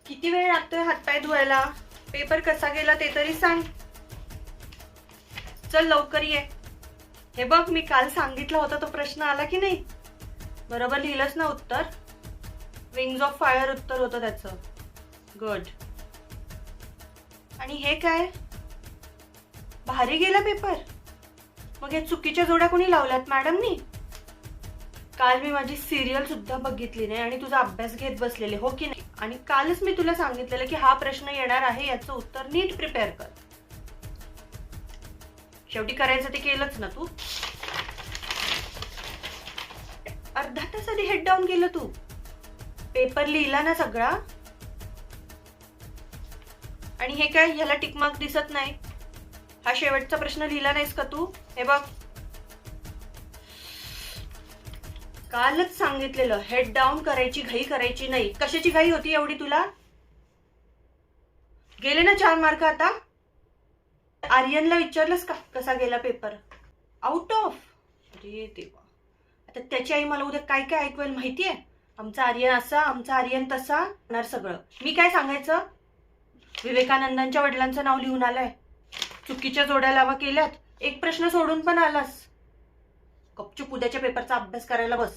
किती वेळ लागतोय हातपाय धुवायला? पेपर कसा गेला ते तरी सांग. चल लवकर ये. हे बघ, मी काल सांगितलं होतं तो प्रश्न आला की नाही? बरोबर लिहिलंस ना उत्तर? विंग्स ऑफ फायर उत्तर होतं त्याचं. गुड. आणि हे काय? भारी गेला पेपर. मग हे चुकीच्या जोड्या कोणी लावल्यात मॅडमनी? काल मी माझी सिरियल सुद्धा बघितली नाही आणि तुझा अभ्यास घेत बसलेले, हो की नाही? आणि कालच मी तुला सांगितलेलं की हा प्रश्न येणार आहे, याचं उत्तर नीट प्रिपेअर कर. शेवटी करायचं ते केलंच ना तू. अर्धा तास आधी हेड डाऊन केलं तू. पेपर लिहिला ना सगळा? आणि हे काय, ह्याला टिक मार्क दिसत नाही? हा शेवटचा प्रश्न लिहिला नाहीस का तू? हे बघ, कालच सांगितलेलं हेड डाऊन करायची, घाई करायची नाही. कशाची घाई होती एवढी तुला? गेले ना 4 मार्क आता. आर्यनला विचारलंस का कसा गेला पेपर? Out of. अरे देवा, आता त्याची आई मला उद्या काय काय ऐकवेल माहितीये? आमचा आर्यन असा, आमचा आर्यन तसा. होणार सगळं. मी काय सांगायचं? विवेकानंदांच्या वडिलांचं नाव लिहून आलंय, चुकीच्या जोड्या लावा केल्यात, एक प्रश्न सोडून पण आलास. गपचूप उद्याच्या पेपरचा अभ्यास करायला बस.